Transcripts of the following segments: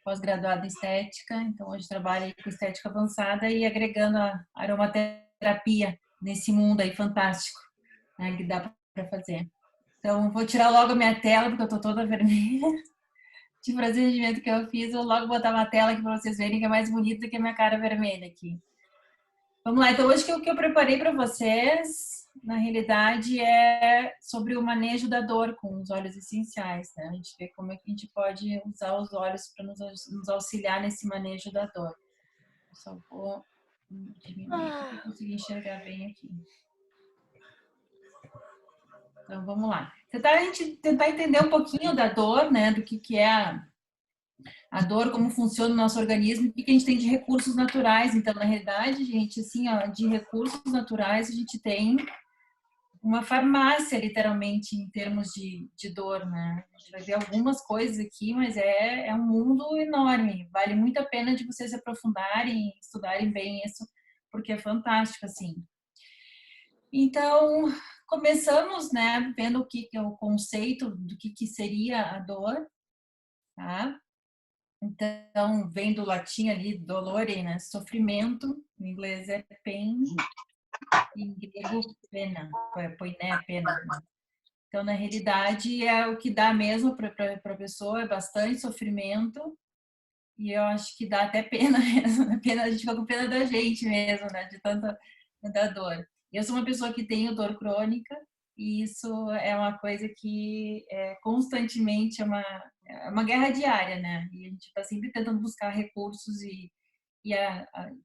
pós-graduada em estética, então hoje trabalho aí com estética avançada e agregando a aromaterapia nesse mundo aí fantástico, né, que dá para fazer. Então, vou tirar logo a minha tela, porque eu tô toda vermelha de procedimento que eu fiz. Vou logo botar uma tela aqui para vocês verem que é mais bonita do que a minha cara vermelha aqui. Vamos lá, então hoje o que eu preparei para vocês, na realidade, é sobre o manejo da dor com os óleos essenciais, né? A gente vê como é que a gente pode usar os óleos para nos auxiliar nesse manejo da dor. Eu só vou diminuir aqui para conseguir enxergar bem aqui. Então, vamos lá. A gente tentar entender um pouquinho da dor, né? Do que é a dor, como funciona o nosso organismo, o que a gente tem de recursos naturais. Então, na realidade, gente, assim, ó, de recursos naturais, a gente tem uma farmácia, literalmente, em termos de dor, né? A gente vai ver algumas coisas aqui, mas é um mundo enorme. Vale muito a pena de vocês se aprofundarem, estudarem bem isso, porque é fantástico, assim. Então, começamos, né, vendo o que é o conceito do que seria a dor, tá? Então, vem do latim ali, dolore, né, sofrimento, em inglês é pain, em grego pena, poiné, pena, né? Então, na realidade, é o que dá mesmo para a pessoa, é bastante sofrimento, e eu acho que dá até pena mesmo, pena, a gente fica com pena da gente mesmo, né, de tanta da dor. Eu sou uma pessoa que tenho dor crônica, e isso é uma coisa que constantemente é uma guerra diária, né? E a gente está sempre tentando buscar recursos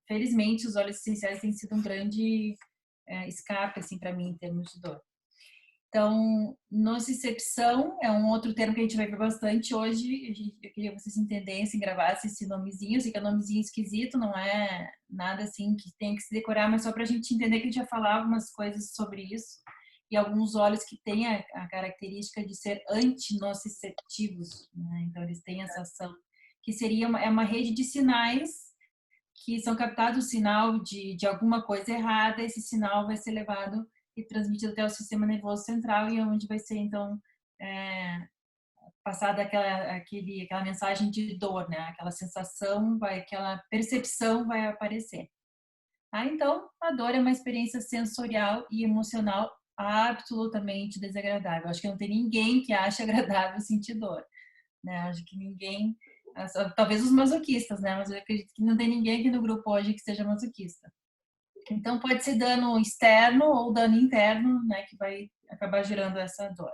felizmente os óleos essenciais têm sido um grande escape assim para mim em termos de dor. Então, nocicepção é um outro termo que a gente vai ver bastante hoje. Eu queria que vocês entendessem, gravassem esse nomezinho. Eu sei que é um nomezinho esquisito, não é nada assim que tem que se decorar, mas só para a gente entender que a gente já falava algumas coisas sobre isso. E alguns óleos que têm a característica de ser antinociceptivos, né? Então, eles têm essa ação, que seria uma rede de sinais que são captados o sinal de alguma coisa errada, esse sinal vai ser levado e transmitido até o sistema nervoso central e onde vai ser então passada aquela mensagem de dor, né? Aquela sensação, aquela percepção vai aparecer. Então, a dor é uma experiência sensorial e emocional absolutamente desagradável. Acho que não tem ninguém que ache agradável sentir dor, né? Acho que ninguém, talvez os masoquistas, né? Mas eu acredito que não tem ninguém aqui no grupo hoje que seja masoquista. Então, pode ser dano externo ou dano interno, né, que vai acabar gerando essa dor.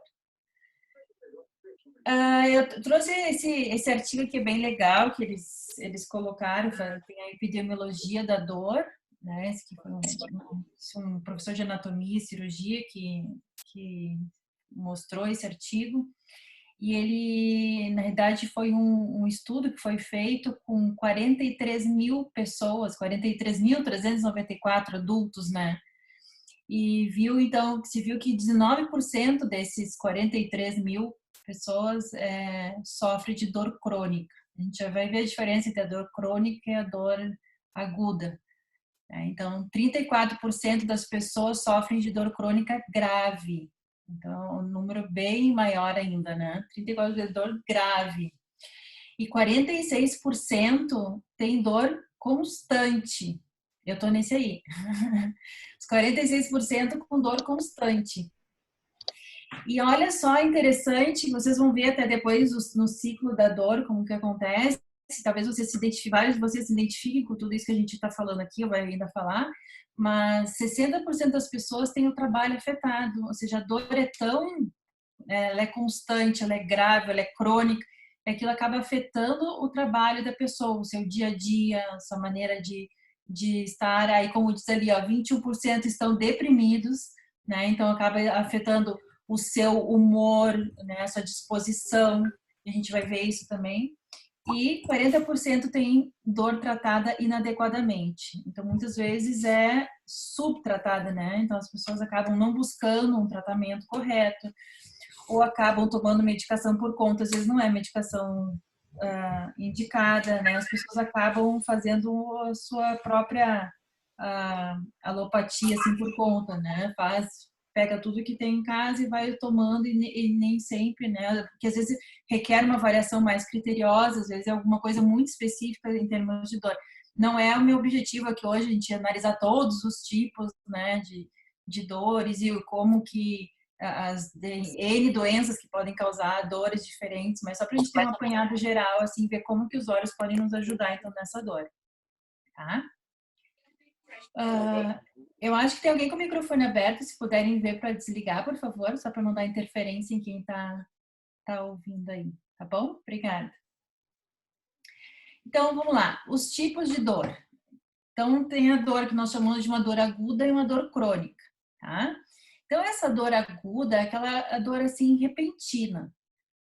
Eu trouxe esse artigo aqui, é bem legal, que eles colocaram, tem a epidemiologia da dor, né, esse que foi um professor de anatomia e cirurgia que mostrou esse artigo. E ele, na verdade, foi um estudo que foi feito com 43 mil pessoas, 43.394 adultos, né? E se viu que 19% desses 43 mil pessoas sofre de dor crônica. A gente já vai ver a diferença entre a dor crônica e a dor aguda. Então, 34% das pessoas sofrem de dor crônica grave. Então, um número bem maior ainda, né? 34% de dor grave. E 46% tem dor constante. Eu tô nesse aí. Os 46% com dor constante. E olha só, interessante, vocês vão ver até depois no ciclo da dor, como que acontece. Talvez vocês vários de vocês se identifiquem com tudo isso que a gente está falando aqui, eu vou ainda falar, mas 60% das pessoas têm o trabalho afetado, ou seja, a dor ela é constante, ela é grave, ela é crônica, e aquilo acaba afetando o trabalho da pessoa, o seu dia a dia, a sua maneira de estar. Aí, como diz ali, ó, 21% estão deprimidos, né? Então acaba afetando o seu humor, né? A sua disposição, a gente vai ver isso também. E 40% tem dor tratada inadequadamente. Então, muitas vezes é subtratada, né? Então, as pessoas acabam não buscando um tratamento correto, ou acabam tomando medicação por conta, às vezes não é medicação indicada, né? As pessoas acabam fazendo a sua própria alopatia, assim, por conta, né? pega tudo que tem em casa e vai tomando e nem sempre, né? Porque às vezes requer uma variação mais criteriosa, às vezes é alguma coisa muito específica em termos de dor. Não é o meu objetivo aqui hoje a gente analisar todos os tipos, né, de dores e como que as N doenças que podem causar dores diferentes, mas só para a gente ter um apanhado geral, assim, ver como que os óleos podem nos ajudar, então, nessa dor, tá? Eu acho que tem alguém com o microfone aberto, se puderem ver para desligar, por favor, só para não dar interferência em quem tá ouvindo aí, tá bom? Obrigada. Então, vamos lá, os tipos de dor. Então, tem a dor que nós chamamos de uma dor aguda e uma dor crônica, tá? Então, essa dor aguda é aquela dor, assim, repentina.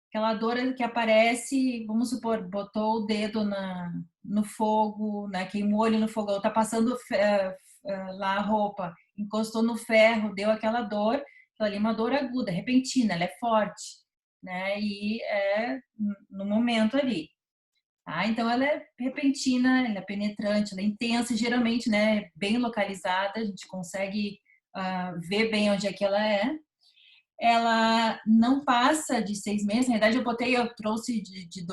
Aquela dor que aparece, vamos supor, botou o dedo no fogo, né? Queimou ele no fogão, tá passando lá a roupa, encostou no ferro, deu aquela dor, aquela ali é uma dor aguda, repentina, ela é forte, né? E é no momento ali. Tá? Então, ela é repentina, ela é penetrante, ela é intensa, geralmente, né, bem localizada, a gente consegue ver bem onde é que ela é. Ela não passa de 6 meses, na verdade eu trouxe de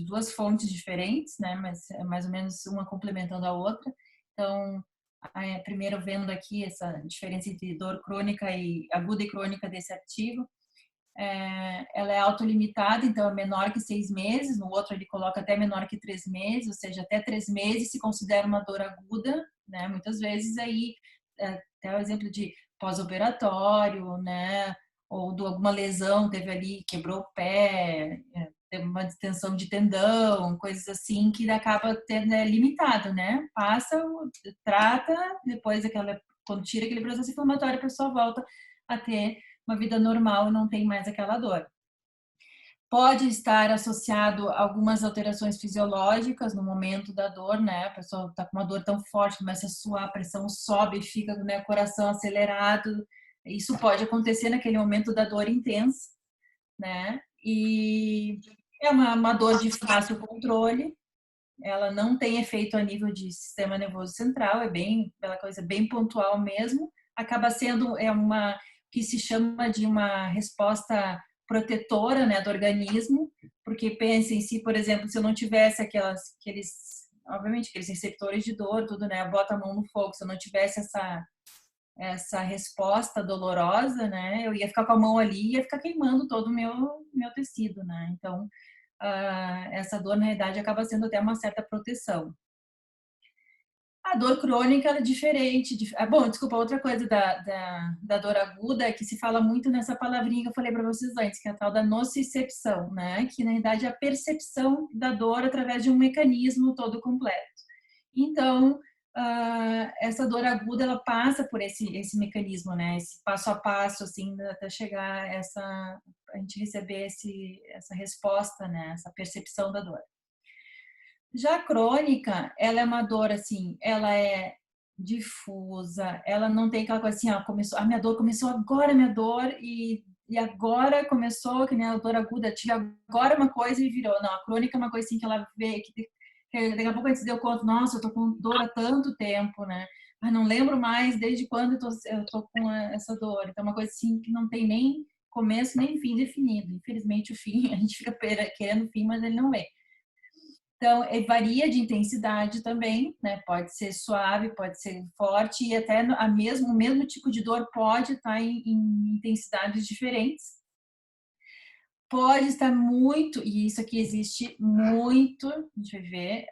duas fontes diferentes, né, mas é mais ou menos uma complementando a outra. Então, primeiro vendo aqui essa diferença entre dor crônica e aguda e crônica desse artigo, ela é autolimitada, então é menor que 6 meses, no outro ele coloca até menor que 3 meses, ou seja, até 3 meses se considera uma dor aguda, né? Muitas vezes aí, até o exemplo de pós-operatório, né? Ou de alguma lesão, teve ali, quebrou o pé, teve uma distensão de tendão, coisas assim, que acaba tendo limitado, né? Passa, trata, depois quando tira aquele processo inflamatório, a pessoa volta a ter uma vida normal e não tem mais aquela dor. Pode estar associado a algumas alterações fisiológicas no momento da dor, né? A pessoa está com uma dor tão forte, começa a suar, a pressão sobe, fica, né, coração acelerado. Isso pode acontecer naquele momento da dor intensa, né? E é uma dor de fácil controle. Ela não tem efeito a nível de sistema nervoso central, é bem aquela coisa bem pontual mesmo. Acaba sendo uma que se chama de uma resposta protetora, né, do organismo, porque pensem se, por exemplo, se eu não tivesse obviamente aqueles receptores de dor, tudo, né, bota a mão no fogo, se eu não tivesse essa resposta dolorosa, né, eu ia ficar com a mão ali e ia ficar queimando todo o meu tecido, né? Então, essa dor, na realidade, acaba sendo até uma certa proteção. A dor crônica é diferente. Bom, desculpa, outra coisa da dor aguda é que se fala muito nessa palavrinha que eu falei para vocês antes, que é a tal da nocicepção, né? Que, na verdade, é a percepção da dor através de um mecanismo todo completo. Então, essa dor aguda, ela passa por esse mecanismo, né? Esse passo a passo, assim, até chegar a gente receber essa resposta, né? Essa percepção da dor. Já a crônica, ela é uma dor assim, ela é difusa, ela não tem aquela coisa assim, ó, a minha dor começou agora, minha dor, e agora começou, que nem a dor aguda, tive agora uma coisa e virou. Não, a crônica é uma coisa assim que ela vê, que daqui a pouco a gente se deu conta, nossa, eu tô com dor há tanto tempo, né? Mas não lembro mais desde quando eu tô com essa dor. Então, é uma coisa assim que não tem nem começo nem fim definido. Infelizmente, o fim, a gente fica querendo o fim, mas ele não vem. Então, varia de intensidade também, né? Pode ser suave, pode ser forte e até o mesmo tipo de dor pode estar em intensidades diferentes. Pode estar muito, e isso aqui existe muito, a gente vai ver,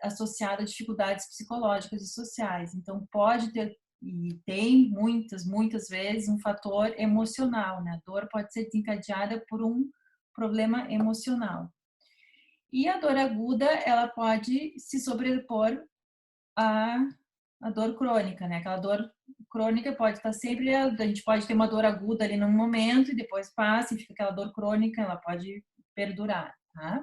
associado a dificuldades psicológicas e sociais. Então, pode ter, e tem muitas vezes, um fator emocional, né? A dor pode ser desencadeada por um problema emocional. E a dor aguda, ela pode se sobrepor à dor crônica, né? Aquela dor crônica pode estar sempre, a gente pode ter uma dor aguda ali num momento e depois passa e fica aquela dor crônica, ela pode perdurar, tá?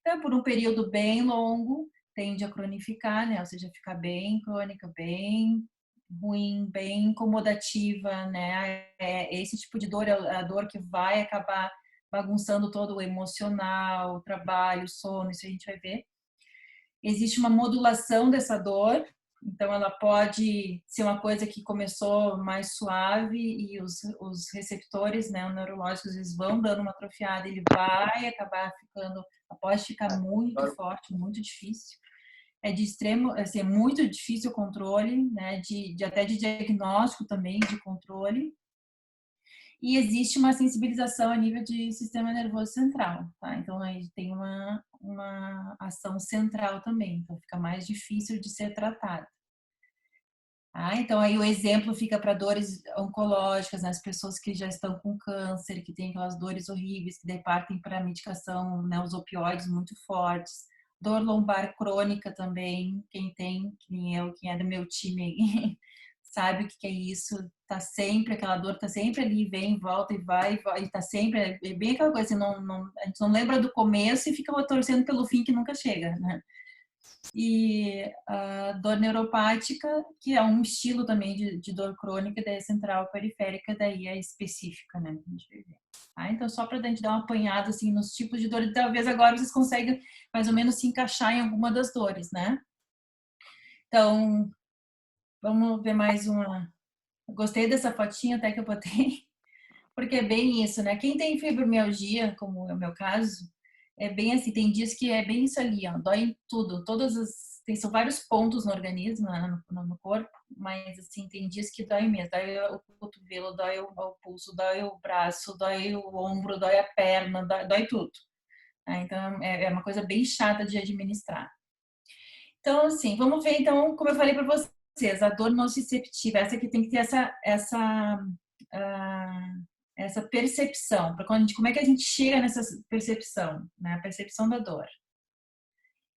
Então, por um período bem longo, tende a cronificar, né? Ou seja, ficar bem crônica, bem ruim, bem incomodativa, né? Esse tipo de dor é a dor que vai acabar bagunçando todo o emocional, o trabalho, o sono, isso a gente vai ver. Existe uma modulação dessa dor, Então, ela pode ser uma coisa que começou mais suave e os receptores, né, neurológicos, eles vão dando uma atrofiada, ele vai acabar ficando, pode ficar muito forte, muito difícil. É de extremo, assim, é muito difícil o controle, né, até de diagnóstico também, de controle. E existe uma sensibilização a nível de sistema nervoso central, tá? Então, aí tem uma ação central também, então fica mais difícil de ser tratado. Então, aí o exemplo fica para dores oncológicas, né? As pessoas que já estão com câncer, que têm aquelas dores horríveis, que daí partem para a medicação, né? Os opioides muito fortes. Dor lombar crônica também, quem tem, que nem eu, quem é do meu time, sabe o que é isso. Tá sempre, aquela dor tá sempre ali, vem, volta e vai, e tá sempre, é bem aquela coisa, assim, a gente não lembra do começo e fica torcendo pelo fim que nunca chega, né? E a dor neuropática, que é um estilo também de dor crônica, daí é central periférica, daí é específica, né? A gente vai ver. Então, só para a gente dar uma apanhada assim, nos tipos de dor, e talvez agora vocês conseguem mais ou menos se encaixar em alguma das dores, né? Então, vamos ver mais uma. Eu gostei dessa fotinha até que eu botei, porque é bem isso, né? Quem tem fibromialgia, como é o meu caso, é bem assim, tem dias que é bem isso ali, ó, dói em tudo, são vários pontos no organismo, né, no corpo, mas assim, tem dias que dói mesmo, dói o cotovelo, dói o pulso, dói o braço, dói o ombro, dói a perna, dói tudo. Né? Então, é uma coisa bem chata de administrar. Então, assim, vamos ver, então, como eu falei para vocês, a dor nociceptiva, essa que tem que ter essa percepção, para como é que a gente chega nessa percepção, né? A percepção da dor.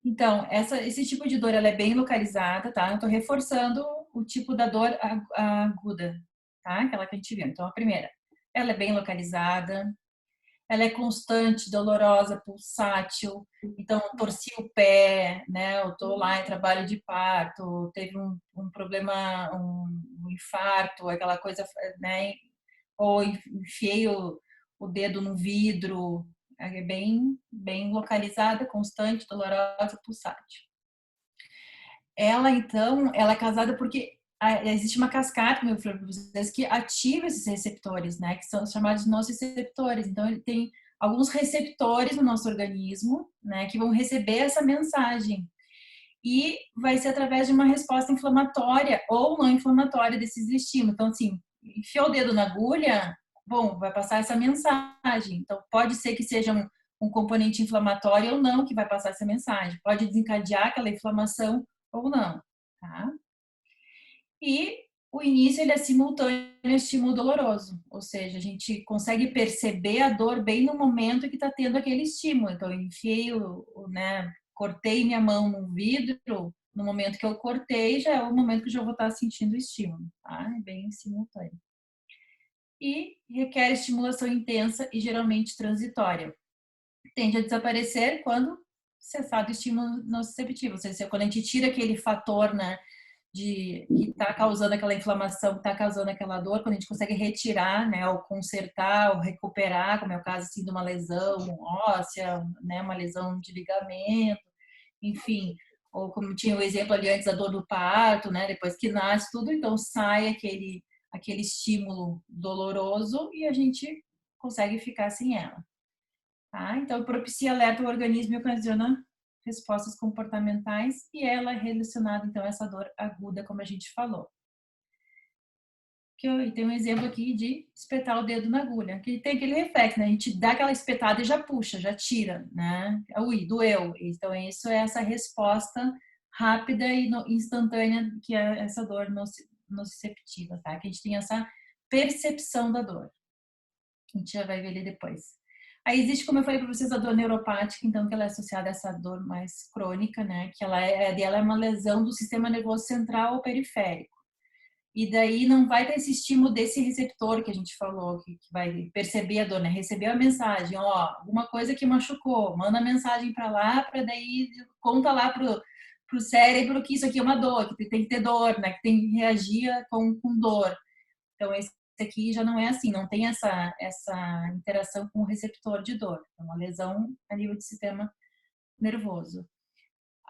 Então, esse tipo de dor, ela é bem localizada, tá? Eu tô reforçando o tipo da dor aguda, tá? Aquela que a gente viu. Então, a primeira, ela é bem localizada, ela é constante, dolorosa, pulsátil. Então, torci o pé, né? Eu tô lá em trabalho de parto, teve um problema, um infarto, aquela coisa, né? Ou enfiei o dedo no vidro, é bem localizada, constante, dolorosa, pulsátil. Ela, então, ela é casada porque existe uma cascata, meu filho, para vocês, que ativa esses receptores, né? Que são chamados nociceptores. Então, ele tem alguns receptores no nosso organismo, né? Que vão receber essa mensagem. E vai ser através de uma resposta inflamatória ou não inflamatória desses estímulos. Então, assim, enfiou o dedo na agulha, bom, vai passar essa mensagem. Então, pode ser que seja um componente inflamatório ou não que vai passar essa mensagem. Pode desencadear aquela inflamação ou não, tá? E o início ele é simultâneo ao estímulo doloroso, ou seja, a gente consegue perceber a dor bem no momento que está tendo aquele estímulo. Então, eu enfiei né, cortei minha mão no vidro, no momento que eu cortei, já é o momento que eu já vou estar sentindo o estímulo, tá? É bem simultâneo. E requer estimulação intensa e geralmente transitória. Tende a desaparecer quando cessar o estímulo nociceptivo, ou seja, quando a gente tira aquele fator, né, que está causando aquela inflamação, que está causando aquela dor, quando a gente consegue retirar, né, ou consertar, ou recuperar, como é o caso assim de uma lesão óssea, né, uma lesão de ligamento, enfim, ou como tinha o exemplo ali antes da dor do parto, né, depois que nasce tudo, então sai aquele estímulo doloroso e a gente consegue ficar sem ela. Tá? Então, propicia alerta ao organismo e ocasiona respostas comportamentais e ela é relacionada, então, a essa dor aguda, como a gente falou. E tem um exemplo aqui de espetar o dedo na agulha, que tem aquele reflexo, né? A gente dá aquela espetada e já puxa, já tira, né? Ui, doeu. Então, isso é essa resposta rápida e instantânea que é essa dor nociceptiva, tá? Que a gente tem essa percepção da dor. A gente já vai ver ele depois. Aí existe, como eu falei para vocês, a dor neuropática, então, que ela é associada a essa dor mais crônica, né? Que ela é uma lesão do sistema nervoso central ou periférico. E daí não vai ter esse estímulo desse receptor que a gente falou, que vai perceber a dor, né? Recebeu a mensagem, ó, alguma coisa que machucou, manda a mensagem para lá, para daí conta lá pro cérebro que isso aqui é uma dor, que tem que ter dor, né? Que tem que reagir com dor. Então, esse aqui já não é assim, não tem essa interação com o receptor de dor. É uma lesão a nível de sistema nervoso.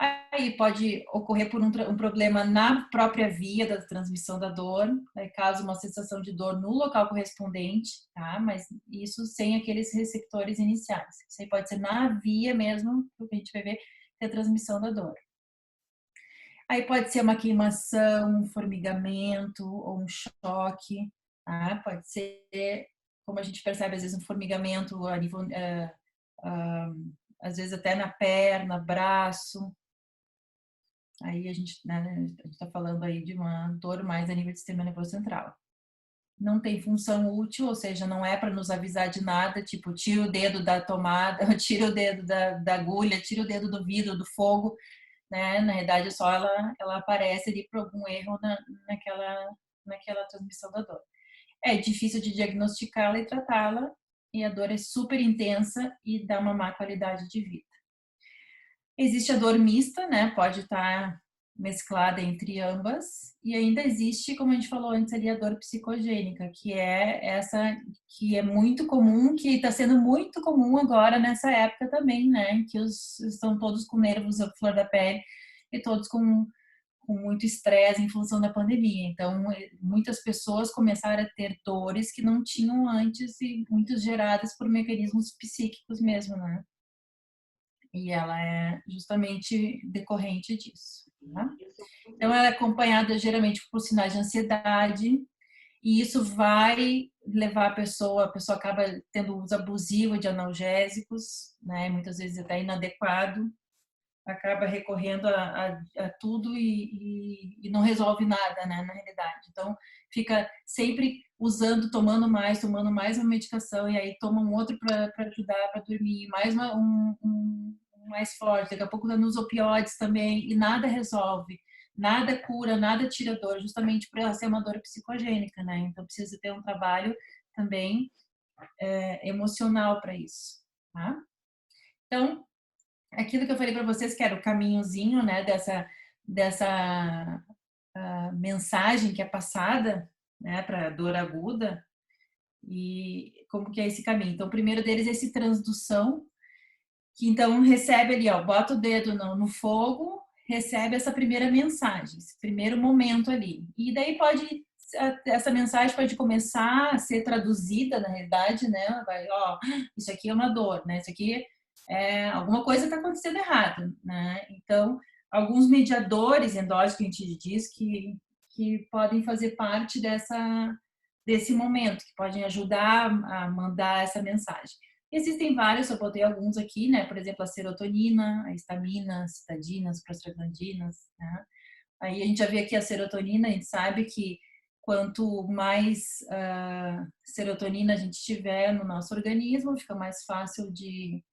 Aí pode ocorrer por um problema na própria via da transmissão da dor, né, caso uma sensação de dor no local correspondente, tá? Mas isso sem aqueles receptores iniciais. Isso aí pode ser na via mesmo, que a gente vai ver, que é a transmissão da dor. Aí pode ser uma queimação, um formigamento ou um choque, tá? Pode ser, como a gente percebe, às vezes um formigamento a nível, às vezes até na perna, braço. Aí a gente, né, a gente tá falando aí de uma dor mais a nível do sistema nervoso central. Não tem função útil, ou seja, não é para nos avisar de nada, tipo, tira o dedo da tomada, tira o dedo da agulha, tira o dedo do vidro, do fogo, né? Na realidade, só ela aparece ali por algum erro naquela transmissão da dor. É difícil de diagnosticá-la e tratá-la, e a dor é super intensa e dá uma má qualidade de vida. Existe a dor mista, né? Pode estar mesclada entre ambas. E ainda existe, como a gente falou antes ali, a dor psicogênica, que é essa que é muito comum, que está sendo muito comum agora nessa época também, né? Em que estão todos com nervos à flor da pele e todos com muito estresse em função da pandemia. Então, muitas pessoas começaram a ter dores que não tinham antes e muitas geradas por mecanismos psíquicos mesmo, né? E ela é justamente decorrente disso. Tá? Então, ela é acompanhada geralmente por sinais de ansiedade, e isso vai levar a pessoa acaba tendo uso abusivo de analgésicos, né? Muitas vezes até inadequado, acaba recorrendo a tudo e não resolve nada, né? Na realidade. Então, fica sempre usando, tomando mais uma medicação, e aí toma um outro para ajudar para dormir, mais um mais forte, daqui a pouco dando os opioides também, e nada resolve, nada cura, nada tira dor, justamente por ela ser uma dor psicogênica, né? Então precisa ter um trabalho também emocional para isso, tá? Então, aquilo que eu falei para vocês, que era o caminhozinho, né, dessa mensagem que é passada, né, para dor aguda, e como que é esse caminho. Então, o primeiro deles é esse transdução, que então recebe ali, ó, bota o dedo no fogo, recebe essa primeira mensagem, esse primeiro momento ali. E daí essa mensagem pode começar a ser traduzida, na realidade, né? Vai, ó, isso aqui é uma dor, né? Isso aqui alguma coisa está acontecendo errado, né? Então, alguns mediadores endógenos que a gente diz que podem fazer parte desse momento, que podem ajudar a mandar essa mensagem. Existem vários, eu botei alguns aqui, né? Por exemplo, a serotonina, a histamina, citadinas, prostaglandinas, né? Aí a gente já vê aqui a serotonina, a gente sabe que quanto mais serotonina a gente tiver no nosso organismo, fica mais fácil de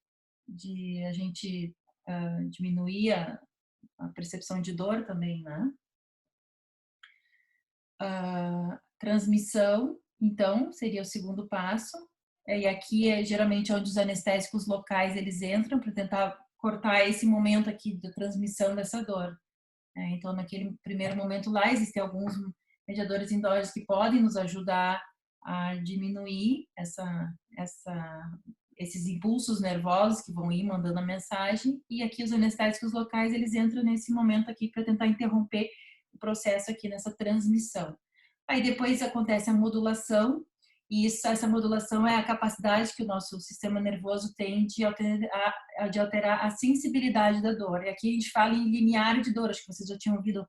a gente diminuir a percepção de dor também, né? Transmissão, então, seria o segundo passo. E aqui é geralmente onde os anestésicos locais eles entram para tentar cortar esse momento aqui da transmissão dessa dor. Então, naquele primeiro momento lá, existem alguns mediadores endógenos que podem nos ajudar a diminuir esses impulsos nervosos que vão ir mandando a mensagem. E aqui os anestésicos locais, eles entram nesse momento aqui para tentar interromper o processo aqui nessa transmissão. Aí depois acontece a modulação, e essa modulação é a capacidade que o nosso sistema nervoso tem de alterar a sensibilidade da dor. E aqui a gente fala em limiar de dor, acho que vocês já tinham ouvido,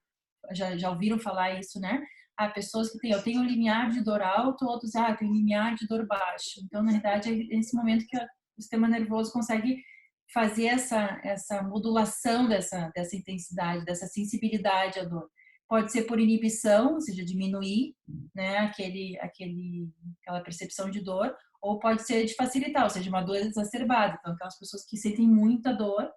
já ouviram falar isso, né? Há pessoas que têm, eu tenho um limiar de dor alto, outros, eu tenho um limiar de dor baixo. Então, na verdade, é nesse momento que o sistema nervoso consegue fazer essa modulação dessa intensidade, dessa sensibilidade à dor. Pode ser por inibição, ou seja, diminuir, né, aquela percepção de dor, ou pode ser de facilitar, ou seja, uma dor exacerbada. Então, aquelas pessoas que sentem muita dor,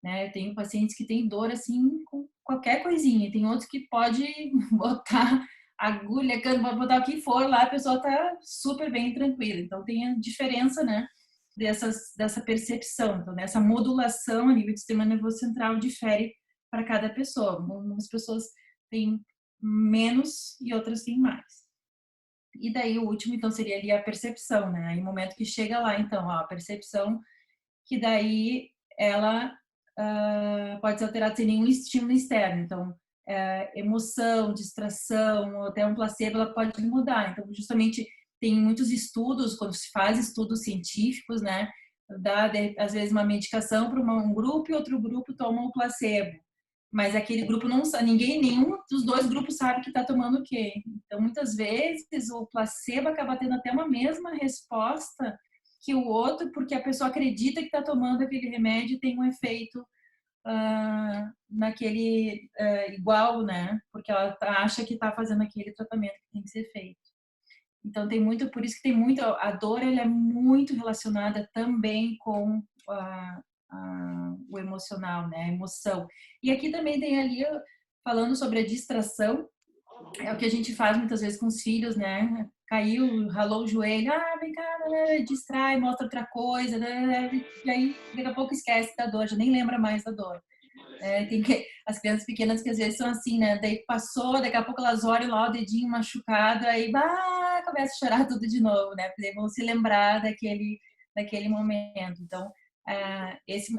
né, eu tenho pacientes que têm dor assim com qualquer coisinha, e tem outros que pode botar agulha, cano, botar o que for lá, a pessoa tá super bem tranquila. Então, tem a diferença, né, dessa percepção. Então, essa modulação a nível do sistema nervoso central difere para cada pessoa. Algumas pessoas têm menos e outras têm mais. E daí o último, então, seria ali a percepção, né? Aí o momento que chega lá, então, ó, a percepção, que daí ela pode ser alterado sem nenhum estímulo externo. Então, emoção, distração, até um placebo, ela pode mudar. Então, justamente, tem muitos estudos, quando se faz estudos científicos, né? Dá, às vezes, uma medicação para um grupo e outro grupo toma um placebo. Mas aquele grupo não sabe, nenhum dos dois grupos sabe que está tomando o quê. Então, muitas vezes, o placebo acaba tendo até uma mesma resposta que o outro, porque a pessoa acredita que está tomando aquele remédio e tem um efeito naquele igual, né? Porque ela acha que está fazendo aquele tratamento que tem que ser feito. Então tem muito, por isso que tem muito, a dor ela é muito relacionada também com o emocional, né? A emoção. E aqui também tem ali falando sobre a distração, é o que a gente faz muitas vezes com os filhos, né? Caiu, ralou o joelho, vem cá, né? Distrai, mostra outra coisa, né? E aí daqui a pouco esquece da dor, já nem lembra mais da dor. As crianças pequenas que às vezes são assim, né? Daí passou, daqui a pouco elas olham lá o dedinho machucado, aí começa a chorar tudo de novo, né? Porque vão se lembrar daquele momento. Então,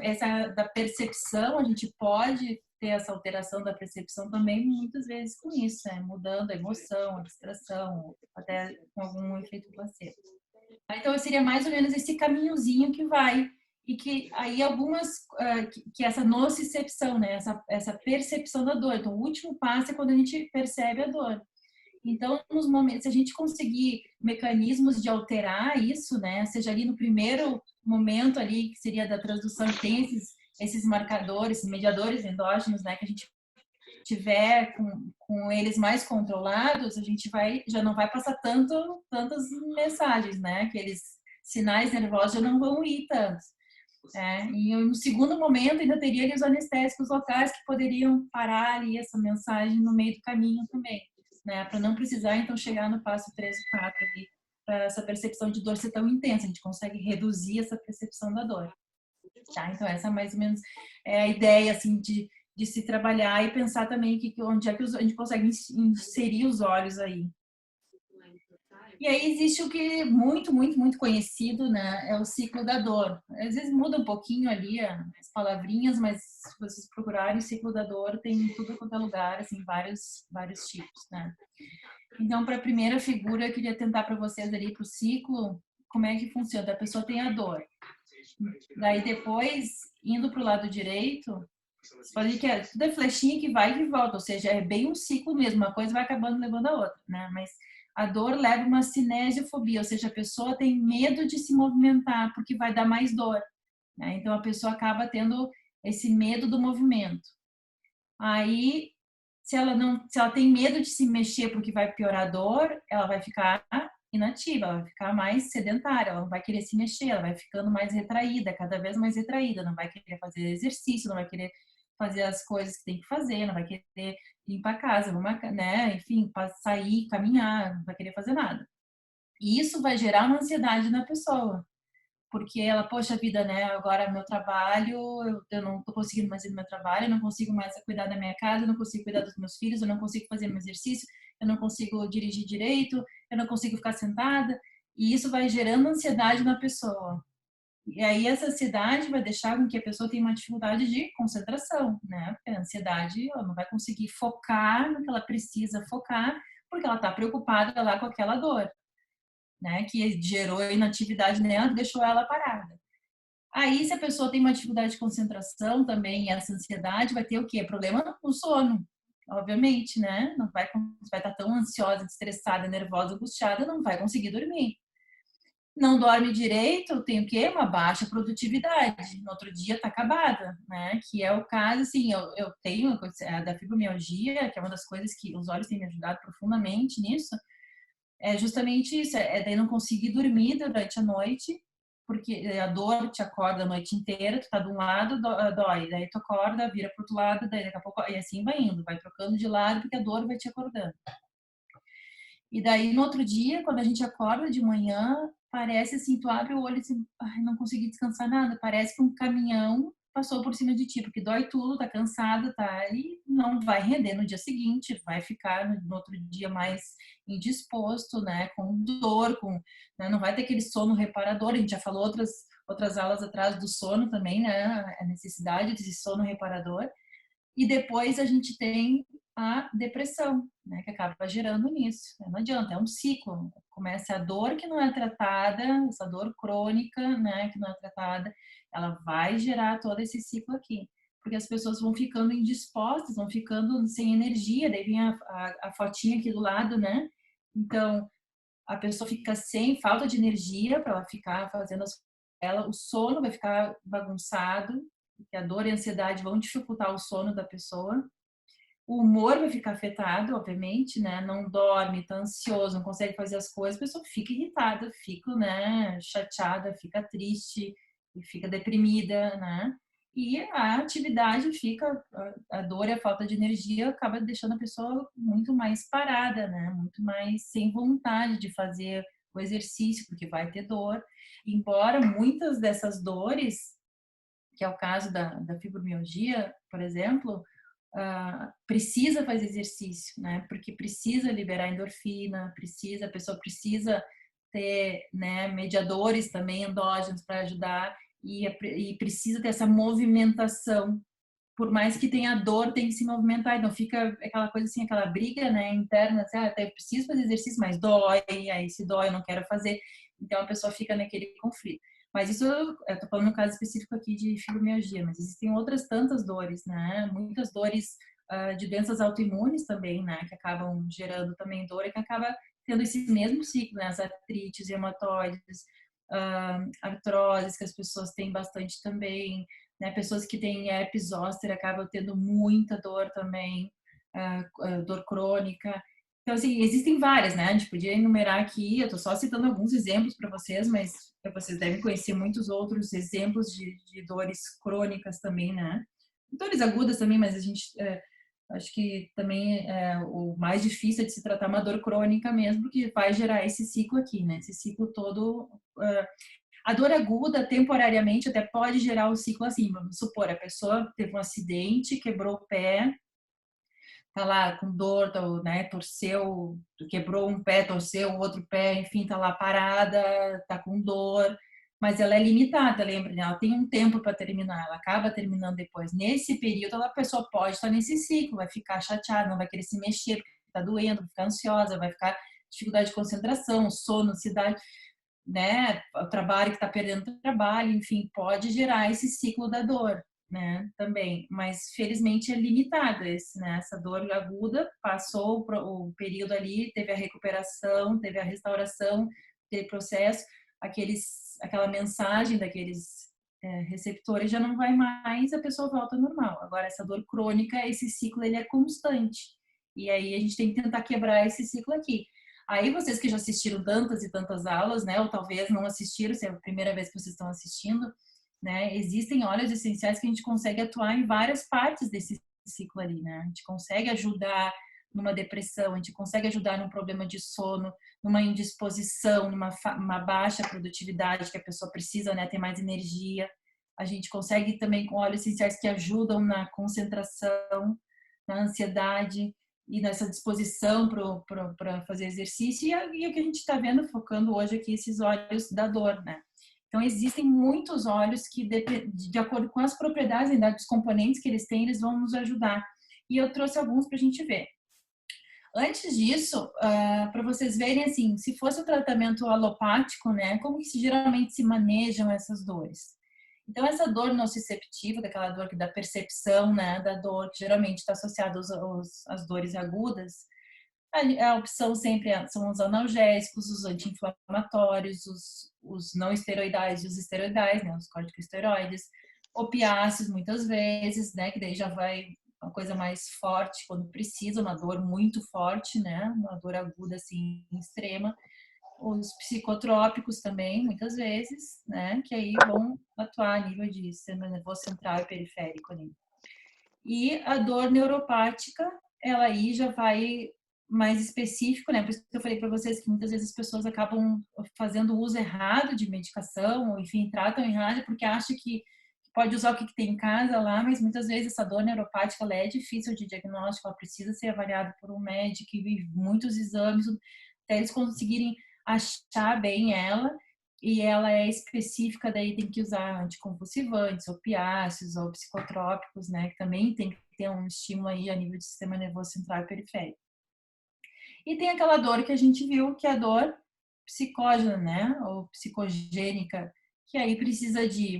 essa da percepção, a gente pode ter essa alteração da percepção também muitas vezes com isso, mudando a emoção, a distração, até com algum efeito placebo. Então, seria mais ou menos esse caminhozinho que vai e que aí algumas que essa nocicepção, né, essa percepção da dor. Então, o último passo é quando a gente percebe a dor. Então, nos momentos, se a gente conseguir mecanismos de alterar isso, né, seja ali no primeiro momento ali que seria da transdução, que tem esses marcadores, esses mediadores endógenos, né, que a gente tiver com eles mais controlados, a gente já não vai passar tantas mensagens, né? Aqueles sinais nervosos já não vão ir tantos. E no segundo momento ainda teria ali os anestésicos locais que poderiam parar ali essa mensagem no meio do caminho também, né? Para não precisar então chegar no passo 3 e 4 ali, para essa percepção de dor ser tão intensa, a gente consegue reduzir essa percepção da dor. Tá? Então essa mais ou menos é a ideia assim de se trabalhar e pensar também onde é que a gente consegue inserir os olhos aí. E aí existe o que é muito, muito, muito conhecido, né? É o ciclo da dor. Às vezes muda um pouquinho ali as palavrinhas, mas se vocês procurarem o ciclo da dor, tem tudo quanto é lugar, assim, vários tipos, né? Então, para a primeira figura, eu queria tentar para vocês ali, para o ciclo, como é que funciona. A pessoa tem a dor. Daí depois, indo para o lado direito, você pode ver que tudo é flechinha que vai e que volta, ou seja, é bem um ciclo mesmo, uma coisa vai acabando levando a outra, né? Mas a dor leva uma cinesiofobia, ou seja, a pessoa tem medo de se movimentar porque vai dar mais dor, né? Então a pessoa acaba tendo esse medo do movimento. Aí, se ela tem medo de se mexer porque vai piorar a dor, ela vai ficar inativa, ela vai ficar mais sedentária, ela não vai querer se mexer, ela vai ficando mais retraída, cada vez mais retraída, não vai querer fazer exercício, não vai querer fazer as coisas que tem que fazer, não vai querer limpar a casa, né? Enfim, sair, caminhar, não vai querer fazer nada. E isso vai gerar uma ansiedade na pessoa, porque ela, poxa vida, né? Agora meu trabalho, eu não tô conseguindo mais ir no meu trabalho, eu não consigo mais cuidar da minha casa, eu não consigo cuidar dos meus filhos, eu não consigo fazer meu exercício, eu não consigo dirigir direito, eu não consigo ficar sentada, e isso vai gerando ansiedade na pessoa. E aí essa ansiedade vai deixar com que a pessoa tenha uma dificuldade de concentração, né? Porque a ansiedade, ela não vai conseguir focar no que ela precisa focar, porque ela está preocupada lá com aquela dor, né? Que gerou inatividade nela, deixou ela parada. Aí, se a pessoa tem uma dificuldade de concentração também, essa ansiedade, vai ter o quê? Problema no sono, obviamente, né? Não vai estar tão ansiosa, estressada, nervosa, angustiada, não vai conseguir dormir. Não dorme direito, tem o quê? Uma baixa produtividade. No outro dia tá acabada, né? Que é o caso, assim, eu tenho a da fibromialgia, que é uma das coisas que os olhos têm me ajudado profundamente nisso, é justamente isso, daí não conseguir dormir durante a noite, porque a dor te acorda a noite inteira, tu tá de um lado, dói, daí tu acorda, vira pro outro lado, daí daqui a pouco, e assim vai indo, vai trocando de lado, porque a dor vai te acordando. E daí, no outro dia, quando a gente acorda de manhã, parece assim, tu abre o olho e assim, não consegui descansar nada, parece que um caminhão passou por cima de ti, porque dói tudo, tá cansada, tá? E não vai render no dia seguinte, vai ficar no outro dia mais indisposto, né? Com dor, né? Não vai ter aquele sono reparador. A gente já falou outras aulas atrás do sono também, né? A necessidade desse sono reparador. E depois a gente tem a depressão, né, que acaba gerando nisso. Não adianta, é um ciclo. Começa a dor que não é tratada, essa dor crônica, né, que não é tratada, ela vai gerar todo esse ciclo aqui. Porque as pessoas vão ficando indispostas, vão ficando sem energia, daí vem a fotinha aqui do lado, né? Então, a pessoa fica sem falta de energia para ela ficar fazendo ela, o sono vai ficar bagunçado, porque a dor e a ansiedade vão dificultar o sono da pessoa. O humor vai ficar afetado, obviamente, né? Não dorme, tá ansioso, não consegue fazer as coisas, a pessoa fica irritada, fica, né, chateada, fica triste, e fica deprimida, né? E a atividade fica, a dor e a falta de energia acaba deixando a pessoa muito mais parada, né? Muito mais sem vontade de fazer o exercício, porque vai ter dor. Embora muitas dessas dores, que é o caso da fibromialgia, por exemplo, precisa fazer exercício, né? Porque precisa liberar endorfina, a pessoa precisa ter, né, mediadores também endógenos para ajudar e precisa ter essa movimentação. Por mais que tenha dor, tem que se movimentar, então fica aquela coisa assim, aquela briga, né, interna, assim, até preciso fazer exercício, mas dói, aí se dói eu não quero fazer, então a pessoa fica naquele conflito. Mas isso, eu tô falando no caso específico aqui de fibromialgia, mas existem outras tantas dores, né, muitas dores de doenças autoimunes também, né, que acabam gerando também dor e que acaba tendo esse mesmo ciclo, né, as artrites, reumatoides, artroses que as pessoas têm bastante também, né? Pessoas que têm herpes zoster acabam tendo muita dor também, dor crônica. Então, assim, existem várias, né? A gente podia enumerar aqui, eu estou só citando alguns exemplos para vocês, mas vocês devem conhecer muitos outros exemplos de dores crônicas também, né? Dores agudas também, mas a gente acho que também o mais difícil é de se tratar uma dor crônica mesmo, porque vai gerar esse ciclo aqui, né? Esse ciclo todo. A dor aguda, temporariamente, até pode gerar o ciclo assim. Vamos supor, a pessoa teve um acidente, quebrou o pé, tá lá com dor, tá, né, torceu, quebrou um pé, torceu o outro pé, enfim, tá lá parada, tá com dor, mas ela é limitada, lembra? Ela tem um tempo para terminar, ela acaba terminando depois. Nesse período, a pessoa pode estar nesse ciclo, vai ficar chateada, não vai querer se mexer, porque tá doendo, vai ficar ansiosa, vai ficar dificuldade de concentração, sono, ansiedade, né? O trabalho que está perdendo trabalho, enfim, pode gerar esse ciclo da dor, né? Também, mas felizmente é limitado esse, né? Essa dor aguda passou o período ali, teve a recuperação, teve a restauração, teve processo, aquela mensagem daqueles receptores já não vai mais, a pessoa volta ao normal. Agora essa dor crônica, esse ciclo ele é constante. E aí a gente tem que tentar quebrar esse ciclo aqui. Aí vocês que já assistiram tantas e tantas aulas, né, ou talvez não assistiram, se é a primeira vez que vocês estão assistindo, né, existem óleos essenciais que a gente consegue atuar em várias partes desse ciclo ali, né? A gente consegue ajudar numa depressão, a gente consegue ajudar num problema de sono, numa indisposição, uma baixa produtividade que a pessoa precisa, né, ter mais energia. A gente consegue também com óleos essenciais que ajudam na concentração, na ansiedade e nessa disposição para fazer exercício, e o que a gente está vendo, focando hoje aqui, esses óleos da dor, né? Então, existem muitos óleos que, de acordo com as propriedades, né, dos componentes que eles têm, eles vão nos ajudar. E eu trouxe alguns para a gente ver. Antes disso, para vocês verem, assim, se fosse o tratamento alopático, né, como que geralmente se manejam essas dores? Então, essa dor nociceptiva, daquela dor que dá percepção, né, da dor, que geralmente está associada às dores agudas, a opção sempre são os analgésicos, os anti-inflamatórios, os não esteroidais e os esteroidais, né, os corticosteroides, opiáceos muitas vezes, né, que daí já vai uma coisa mais forte quando precisa, uma dor muito forte, né, uma dor aguda assim extrema. Os psicotrópicos também, muitas vezes, né, que aí vão atuar a nível de sistema nervoso central e periférico ali. E a dor neuropática, ela aí já vai mais específico, né? Por isso que eu falei para vocês que muitas vezes as pessoas acabam fazendo uso errado de medicação, ou enfim, tratam errado porque acham que pode usar o que tem em casa lá, mas muitas vezes essa dor neuropática ela é difícil de diagnóstico, ela precisa ser avaliada por um médico e muitos exames até eles conseguirem achar bem ela. e ela é específica, daí tem que usar anticonvulsivantes, opiáceos ou psicotrópicos, né? Que também tem que ter um estímulo aí a nível de sistema nervoso central e periférico. E tem aquela dor que a gente viu, que é a dor psicógena, né? Ou psicogênica, que aí precisa de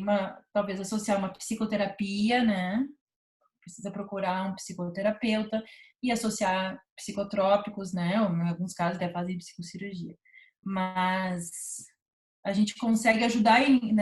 talvez associar uma psicoterapia, né? Precisa procurar um psicoterapeuta e associar psicotrópicos, né? Ou, em alguns casos até fazer psicocirurgia. Mas a gente consegue ajudar em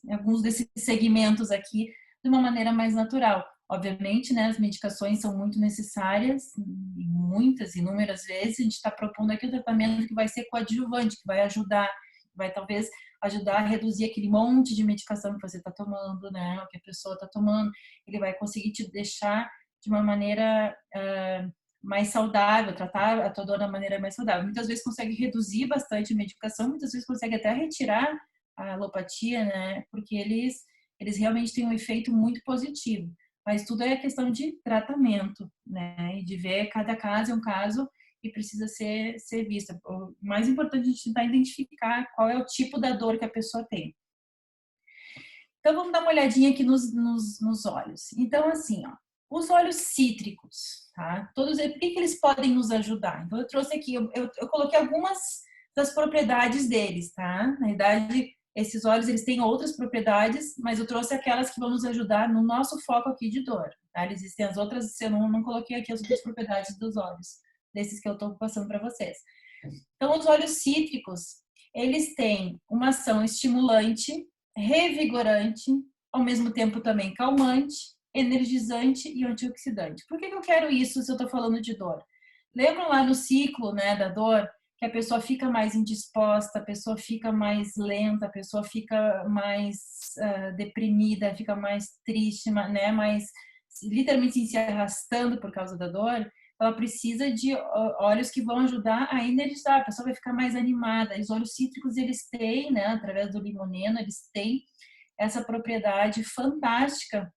alguns desses segmentos aqui de uma maneira mais natural. Obviamente, né, as medicações são muito necessárias, e muitas, inúmeras vezes, a gente está propondo aqui um tratamento que vai ser coadjuvante, que vai ajudar, vai talvez ajudar a reduzir aquele monte de medicação que você está tomando, né, o que a pessoa está tomando, ele vai conseguir te deixar de uma maneira mais saudável, tratar a tua dor da maneira mais saudável. Muitas vezes consegue reduzir bastante a medicação, muitas vezes consegue até retirar a alopatia, né, porque eles realmente têm um efeito muito positivo. Mas tudo é questão de tratamento, né? E de ver cada caso é um caso e precisa ser visto. O mais importante é a gente tentar identificar qual é o tipo da dor que a pessoa tem. Então, vamos dar uma olhadinha aqui nos olhos. Então, assim, ó, os óleos cítricos, tá? Todos eles, por que eles podem nos ajudar? Então, eu trouxe aqui, eu coloquei algumas das propriedades deles, tá? Na verdade, esses óleos, eles têm outras propriedades, mas eu trouxe aquelas que vão nos ajudar no nosso foco aqui de dor, tá? Existem as outras, eu não coloquei aqui as outras propriedades dos óleos, desses que eu estou passando para vocês. Então, os óleos cítricos, eles têm uma ação estimulante, revigorante, ao mesmo tempo também calmante, energizante e antioxidante. Por que eu quero isso se eu estou falando de dor? Lembram lá no ciclo, né, da dor, que a pessoa fica mais indisposta, a pessoa fica mais lenta, a pessoa fica mais deprimida, fica mais triste, né, mais literalmente se arrastando por causa da dor. Ela precisa de óleos que vão ajudar a energizar, a pessoa vai ficar mais animada. Os óleos cítricos, eles têm, né, através do limoneno, eles têm essa propriedade fantástica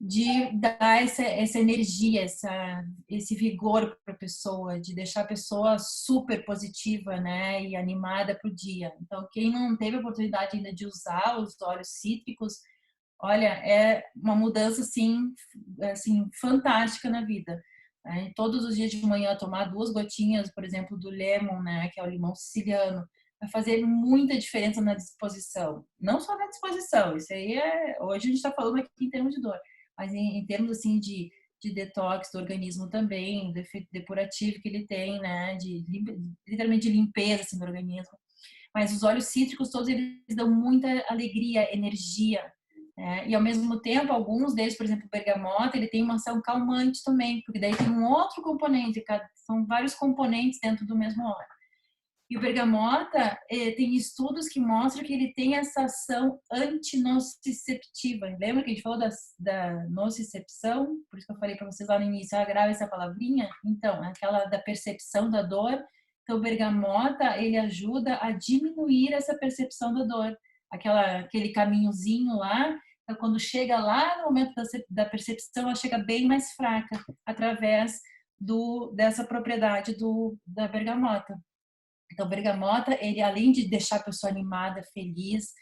de dar essa energia, esse vigor para a pessoa, de deixar a pessoa super positiva, né, e animada para o dia. Então, quem não teve a oportunidade ainda de usar os óleos cítricos, olha, é uma mudança assim fantástica na vida. Todos os dias de manhã tomar 2 gotinhas, por exemplo, do lemon, né, que é o limão siciliano, vai fazer muita diferença na disposição. Não só na disposição, isso aí hoje a gente está falando aqui em termos de dor, mas em termos assim de detox do organismo também, do efeito depurativo que ele tem, né, literalmente de limpeza assim, do organismo. Mas os óleos cítricos todos eles dão muita alegria, energia, e ao mesmo tempo, alguns deles, por exemplo, o bergamota, ele tem uma ação calmante também, porque daí tem um outro componente, são vários componentes dentro do mesmo óleo. E o bergamota tem estudos que mostram que ele tem essa ação antinociceptiva. Lembra que a gente falou da nocicepção? Por isso que eu falei para vocês lá no início, grava essa palavrinha. Então, aquela da percepção da dor. Então, o bergamota, ele ajuda a diminuir essa percepção da dor. Aquele caminhozinho lá, então, quando chega lá no momento da percepção, ela chega bem mais fraca, através dessa propriedade da bergamota. Então, bergamota, ele além de deixar a pessoa animada, feliz,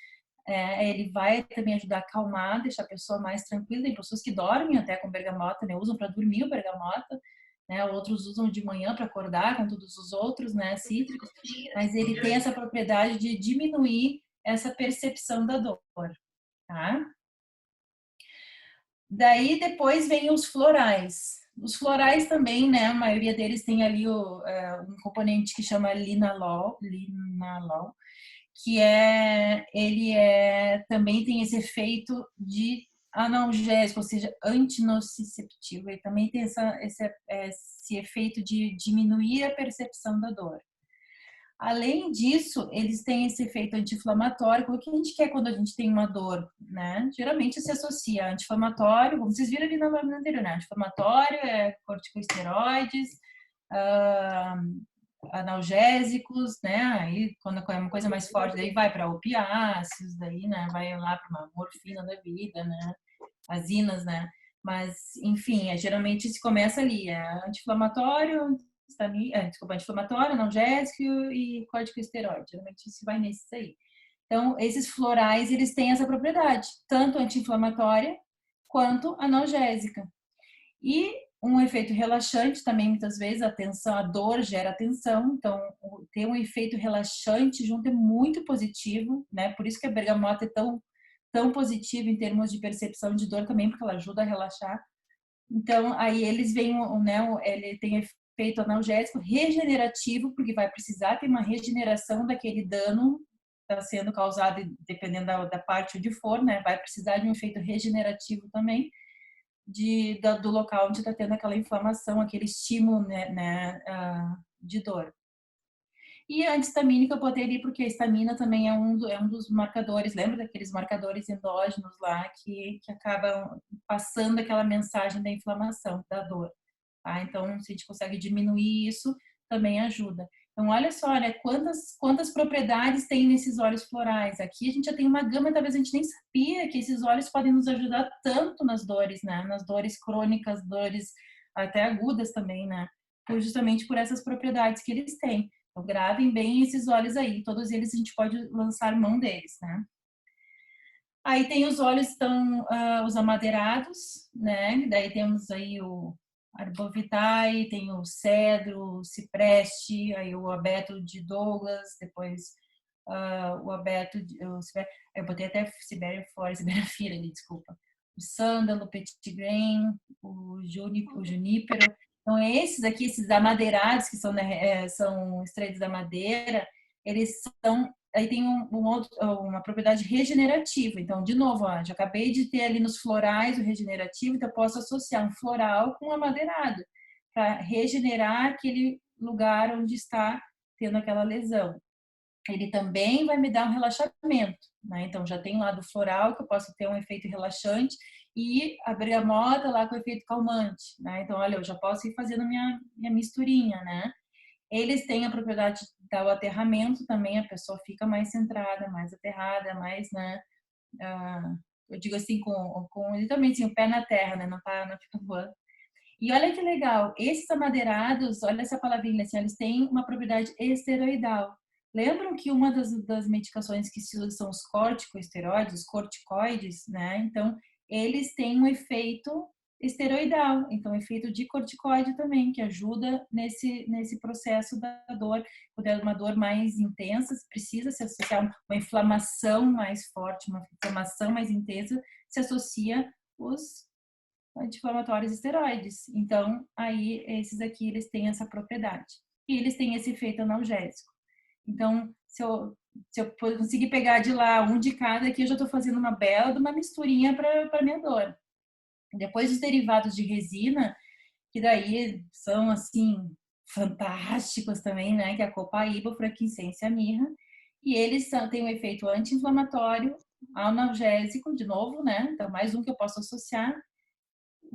ele vai também ajudar a acalmar, deixar a pessoa mais tranquila. Tem pessoas que dormem até com bergamota, né? Usam para dormir o bergamota, né? Outros usam de manhã para acordar, com todos os outros, né? Cítricos. Mas ele tem essa propriedade de diminuir essa percepção da dor, tá? Daí depois vem os florais. Os florais também, né? A maioria deles tem ali um componente que chama linalol, que ele também tem esse efeito de analgésico, ou seja, antinociceptivo. Ele também tem esse efeito de diminuir a percepção da dor. Além disso, eles têm esse efeito anti-inflamatório. O que a gente quer quando a gente tem uma dor, né? Geralmente se associa a anti-inflamatório, como vocês viram ali na lâmina anterior, né? Anti-inflamatório, corticosteroides, analgésicos, né? Aí quando é uma coisa mais forte, daí vai para opiáceos, daí, né? Vai lá para uma morfina da vida, né? Azinas, né? Mas, enfim, geralmente se começa ali, anti-inflamatório, desculpa, anti-inflamatório, analgésico e corticosteroide. Geralmente se vai nesses aí. Então, esses florais, eles têm essa propriedade, tanto anti-inflamatória quanto analgésica. E um efeito relaxante também, muitas vezes, a tensão, a dor gera tensão, então ter um efeito relaxante junto é muito positivo, né? Por isso que a bergamota é tão positiva em termos de percepção de dor também, porque ela ajuda a relaxar. Então, aí eles vêm, né? Ele tem efeito analgésico, regenerativo, porque vai precisar ter uma regeneração daquele dano que está sendo causado, dependendo da parte onde for, né? Vai precisar de um efeito regenerativo também do local onde está tendo aquela inflamação, aquele estímulo, né, de dor. E a antihistamínica eu botei ali porque a histamina também é um dos marcadores, lembra daqueles marcadores endógenos lá que acabam passando aquela mensagem da inflamação, da dor. Tá? Então, se a gente consegue diminuir isso, também ajuda. Então, olha só, né, quantas propriedades tem nesses óleos florais. Aqui a gente já tem uma gama, talvez a gente nem sabia que esses óleos podem nos ajudar tanto nas dores, né? Nas dores crônicas, dores até agudas também, né? Justamente por essas propriedades que eles têm. Então, gravem bem esses óleos aí. Todos eles a gente pode lançar mão deles, né? Aí tem os óleos, os amadeirados, né? Daí temos aí o arbovitae, tem o cedro, o cipreste, aí o abeto de Douglas, depois o abeto, eu botei até Sibéria fora, Sibéria fira ali, desculpa. O sândalo, o petit grain, o junípero. Então, esses aqui, esses amadeirados, que são extraídos da madeira, eles são aí tem uma propriedade regenerativa. Então, de novo, ó, já acabei de ter ali nos florais o regenerativo, então eu posso associar um floral com um amadeirado para regenerar aquele lugar onde está tendo aquela lesão. Ele também vai me dar um relaxamento, né? Então, já tem lá do floral que eu posso ter um efeito relaxante e a bergamota lá com efeito calmante, né? Então, olha, eu já posso ir fazendo minha misturinha, né? Eles têm a propriedade de dar o aterramento também, a pessoa fica mais centrada, mais aterrada, mais, né? Eu digo assim, literalmente assim, o pé na terra, né? Não fica voando. E olha que legal, esses amadeirados, olha essa palavrinha assim, eles têm uma propriedade esteroidal. Lembram que uma das medicações que se usa são os corticosteroides, os corticoides, né? Então, eles têm um efeito esteroidal, então efeito de corticoide também, que ajuda nesse processo da dor. Quando é uma dor mais intensa, precisa se associar uma inflamação mais forte, uma inflamação mais intensa, se associa os anti-inflamatórios esteroides. Então, aí esses aqui eles têm essa propriedade. E eles têm esse efeito analgésico. Então, se eu conseguir pegar de lá um de cada aqui, eu já estou fazendo uma bela de uma misturinha para minha dor. Depois os derivados de resina, que daí são assim fantásticos também, né? Que é a copaíba, o frankincense e a mirra. E eles têm um efeito anti-inflamatório, analgésico, de novo, né? Então, mais um que eu posso associar.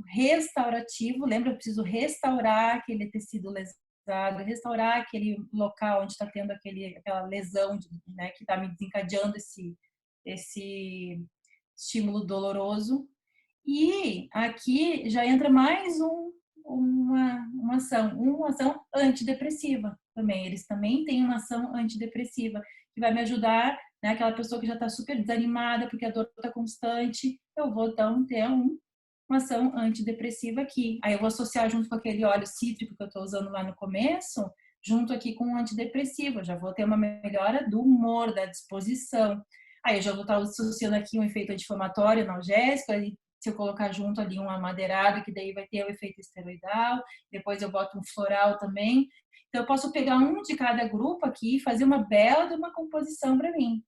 Restaurativo, lembra? Eu preciso restaurar aquele tecido lesado, restaurar aquele local onde está tendo aquela lesão, né? Que está me desencadeando esse estímulo doloroso. E aqui já entra mais uma ação antidepressiva também. Eles também têm uma ação antidepressiva que vai me ajudar, né? Aquela pessoa que já está super desanimada porque a dor está constante, eu vou então ter uma ação antidepressiva aqui. Aí eu vou associar junto com aquele óleo cítrico que eu estou usando lá no começo, junto aqui com um antidepressivo. Eu já vou ter uma melhora do humor, da disposição. Aí eu já vou estar associando aqui um efeito anti-inflamatório, analgésico, aí se eu colocar junto ali um amadeirado, que daí vai ter o efeito esteroidal, depois eu boto um floral também. Então eu posso pegar um de cada grupo aqui e fazer uma bela de uma composição para mim.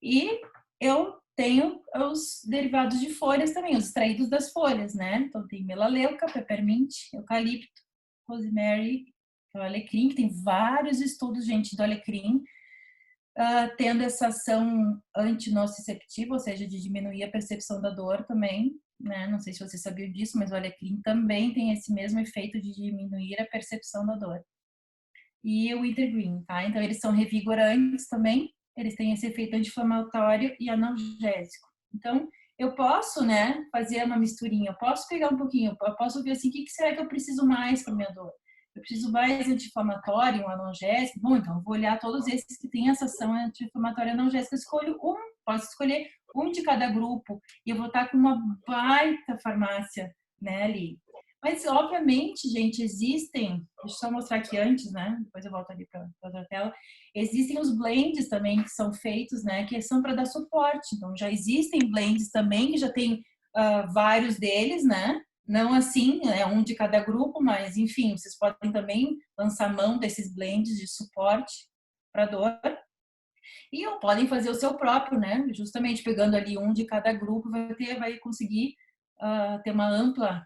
E eu tenho os derivados de folhas também, os extraídos das folhas, né? Então tem melaleuca, peppermint, eucalipto, rosemary, o alecrim, que tem vários estudos, gente, do alecrim, tendo essa ação antinociceptiva, ou seja, de diminuir a percepção da dor também, né? Não sei se você sabia disso, mas o alecrim também tem esse mesmo efeito de diminuir a percepção da dor. E o wintergreen, tá? Então eles são revigorantes também, eles têm esse efeito anti-inflamatório e analgésico. Então, eu posso, né, fazer uma misturinha, eu posso pegar um pouquinho, eu posso ver assim, o que será que eu preciso mais para minha dor? eu preciso mais anti-inflamatório, um analgésico. Bom, então vou olhar todos esses que têm essa ação anti-inflamatória analgésica. Eu escolho um, posso escolher um de cada grupo e eu vou estar com uma baita farmácia, né, ali. Mas, obviamente, gente, existem, deixa eu só mostrar aqui antes, né, depois eu volto ali para outra tela, existem os blends também que são feitos, né, que são para dar suporte. Então, já existem blends também, que já tem vários deles, né, não assim, é um de cada grupo, mas, enfim, vocês podem também lançar mão desses blends de suporte para dor. E ou podem fazer o seu próprio, né? Justamente pegando ali um de cada grupo, vai conseguir ter uma ampla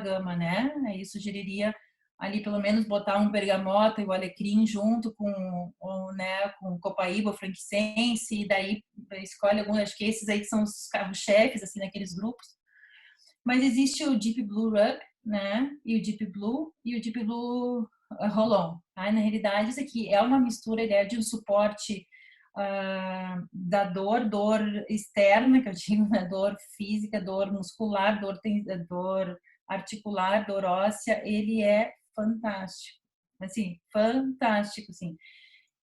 gama, né? Aí sugeriria ali pelo menos botar um bergamota e o alecrim junto com copaíba, frankincense, e daí escolhe alguns, acho que esses aí que são os carros-chefes, assim, naqueles grupos. Mas existe o Deep Blue Rub, né? E o Deep Blue Roll-On. Tá? Na realidade, isso aqui é uma mistura, ele é de um suporte da dor externa, que eu digo, né? Dor física, dor muscular, dor articular, dor óssea, ele é fantástico. Assim, fantástico, assim.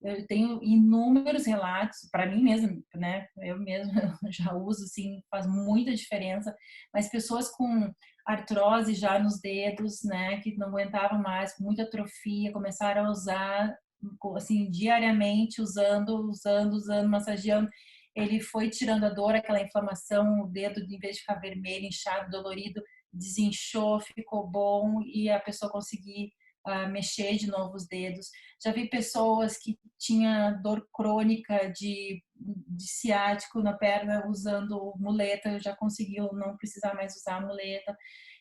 Eu tenho inúmeros relatos, para mim mesmo, né? Eu mesma já uso, assim, faz muita diferença. Mas pessoas com artrose já nos dedos, né? Que não aguentavam mais, com muita atrofia, começaram a usar, assim, diariamente, usando, massageando. Ele foi tirando a dor, aquela inflamação, o dedo, em vez de ficar vermelho, inchado, dolorido, desinchou, ficou bom e a pessoa conseguir mexer de novo os dedos. Já vi pessoas que tinha dor crônica de ciático na perna usando muleta, já conseguiu não precisar mais usar a muleta.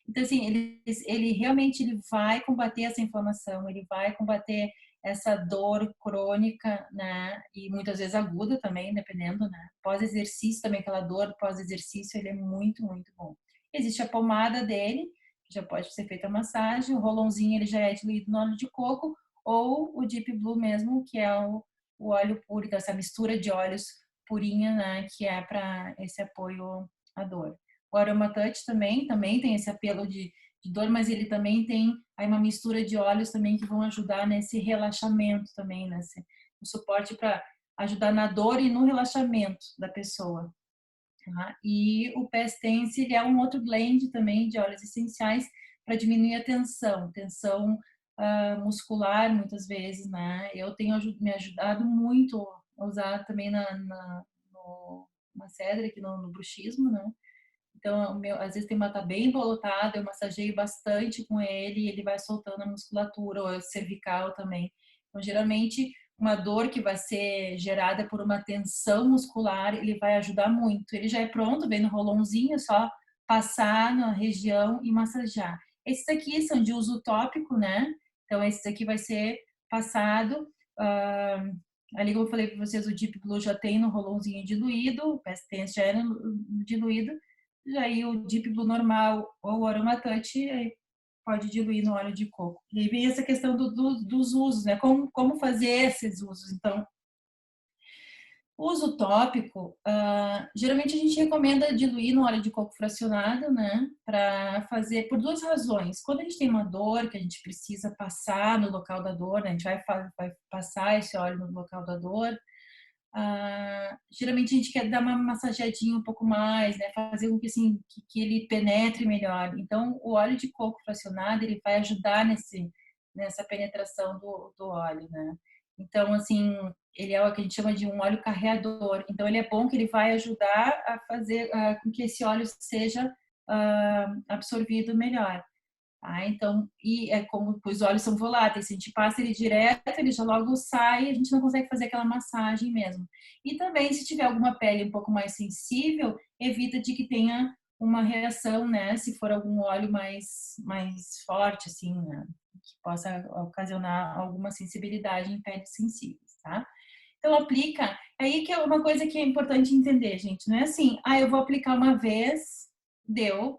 Então, assim, ele realmente ele vai combater essa inflamação, ele vai combater essa dor crônica, né? E muitas vezes aguda também, dependendo, né? Pós-exercício também, aquela dor pós-exercício, ele é muito, muito bom. Existe a pomada dele, que já pode ser feita a massagem, o rolãozinho ele já é diluído no óleo de coco, ou o Deep Blue mesmo, que é o óleo puro, então essa mistura de óleos purinha, né, que é para esse apoio à dor. O Aroma Touch também tem esse apelo de dor, mas ele também tem aí uma mistura de óleos também que vão ajudar nesse relaxamento também, nesse um suporte para ajudar na dor e no relaxamento da pessoa. Tá? E o Past Tense ele é um outro blend também de óleos essenciais para diminuir a tensão muscular muitas vezes, né? Eu tenho me ajudado muito a usar também na cedra aqui no bruxismo, né? Então, às vezes tem uma tá bem embolotada, eu massageio bastante com ele e ele vai soltando a musculatura, ou a cervical também. Então, geralmente, uma dor que vai ser gerada por uma tensão muscular, ele vai ajudar muito. Ele já é pronto, vem no rolãozinho, é só passar na região e massagear. Esses aqui são de uso tópico, né? Então, esses aqui vai ser passado. Ali, como eu falei para vocês, o Deep Blue já tem no rolãozinho diluído, o Past Tense já é diluído. E aí o Deep Blue normal ou o Aroma Touch aí pode diluir no óleo de coco. E aí vem essa questão dos usos, né? Como fazer esses usos. Então, uso tópico, geralmente a gente recomenda diluir no óleo de coco fracionado, né? Para fazer por duas razões. Quando a gente tem uma dor que a gente precisa passar no local da dor, né? A gente vai passar esse óleo no local da dor. Geralmente a gente quer dar uma massageadinha um pouco mais, né? Fazer com que, assim, que ele penetre melhor. Então, o óleo de coco fracionado, ele vai ajudar nessa penetração do óleo, né? Então, assim, ele é o que a gente chama de um óleo carreador. Então, ele é bom que ele vai ajudar a fazer com que esse óleo seja absorvido melhor. Então, e é como os óleos são voláteis, se a gente passa ele direto, ele já logo sai, a gente não consegue fazer aquela massagem mesmo. E também, se tiver alguma pele um pouco mais sensível, evita de que tenha uma reação, né? Se for algum óleo mais forte, assim, né? Que possa ocasionar alguma sensibilidade em peles sensíveis, tá? Então, aplica. Aí que é uma coisa que é importante entender, gente. Não é assim, eu vou aplicar uma vez, deu.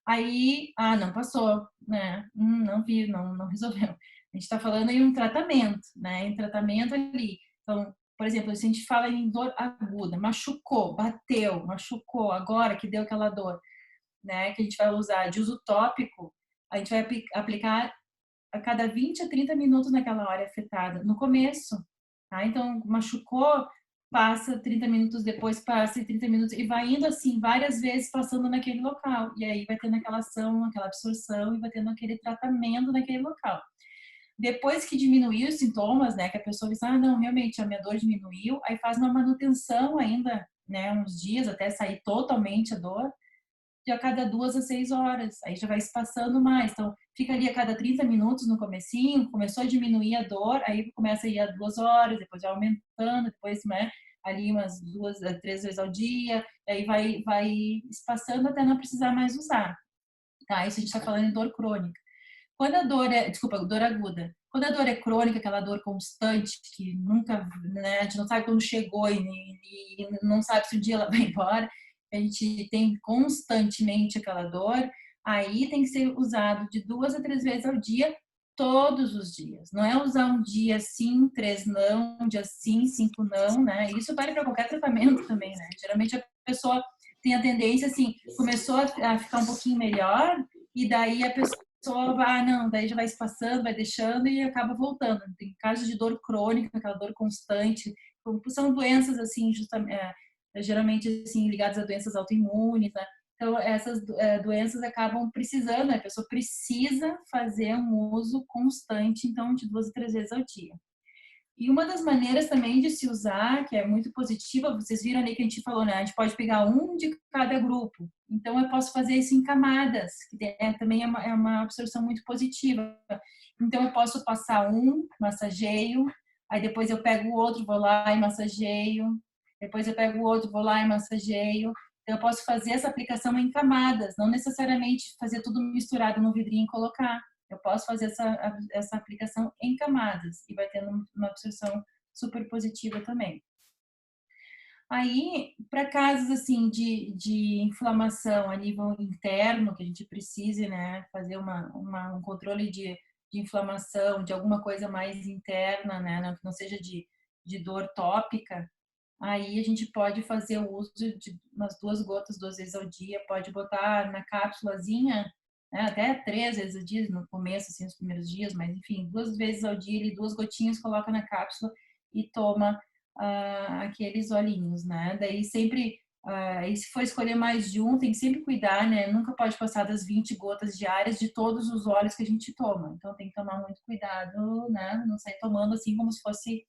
Aí, não passou, né? Não vi, não resolveu. A gente está falando em um tratamento, né? Em tratamento ali. Então, por exemplo, se a gente fala em dor aguda, machucou, bateu, machucou, agora que deu aquela dor, né? Que a gente vai usar de uso tópico, a gente vai aplicar a cada 20 a 30 minutos naquela área afetada, no começo, tá? Então, machucou, passa 30 minutos depois, passa 30 minutos, e vai indo assim, várias vezes passando naquele local. E aí vai tendo aquela ação, aquela absorção, e vai tendo aquele tratamento naquele local. Depois que diminuiu os sintomas, né, que a pessoa diz, ah, não, realmente a minha dor diminuiu, aí faz uma manutenção ainda, né, uns dias até sair totalmente a dor, de a cada 2 a 6 horas, aí já vai espaçando mais, então fica ali a cada 30 minutos no comecinho, começou a diminuir a dor, aí começa a ir a 2 horas, depois vai aumentando, depois, né, ali umas 2 a 3 vezes ao dia, aí vai espaçando até não precisar mais usar, tá? Isso a gente está falando em dor crônica. Quando a dor desculpa, dor aguda. Quando a dor é crônica, aquela dor constante, que nunca, né, a gente não sabe quando chegou e não sabe se um dia ela vai embora, a gente tem constantemente aquela dor, aí tem que ser usado de 2 a 3 vezes ao dia, todos os dias. Não é usar um dia sim, 3 não, um dia sim, 5 não, né? Isso vale para qualquer tratamento também, né? Geralmente a pessoa tem a tendência, assim, começou a ficar um pouquinho melhor, e daí a pessoa vai, não, daí já vai se passando, vai deixando e acaba voltando. Tem casos de dor crônica, aquela dor constante, são doenças assim, justamente, geralmente assim ligadas a doenças autoimunes, né? Então essas doenças acabam precisando, né? A pessoa precisa fazer um uso constante, então de 2 a 3 vezes ao dia. E uma das maneiras também de se usar, que é muito positiva, vocês viram ali que a gente falou, né? A gente pode pegar um de cada grupo. Então, eu posso fazer isso em camadas, que também é uma absorção muito positiva. Então, eu posso passar um, massageio, aí depois eu pego o outro, vou lá e massageio, depois eu pego o outro, vou lá e massageio. Então, eu posso fazer essa aplicação em camadas, não necessariamente fazer tudo misturado no vidrinho e colocar. Eu posso fazer essa aplicação em camadas e vai tendo uma absorção super positiva também. Aí, para casos assim de inflamação a nível interno, que a gente precise, né, fazer um controle de inflamação, de alguma coisa mais interna, né, que não seja de dor tópica, aí a gente pode fazer o uso de umas 2 gotas 2 vezes ao dia, pode botar na cápsulazinha, né, até 3 vezes ao dia, no começo, assim, nos primeiros dias, mas enfim, 2 vezes ao dia, ele 2 gotinhas, coloca na cápsula e toma aqueles olhinhos, né? Daí sempre, e se for escolher mais de um, tem que sempre cuidar, né? Nunca pode passar das 20 gotas diárias de todos os óleos que a gente toma. Então tem que tomar muito cuidado, né? Não sair tomando assim como se fosse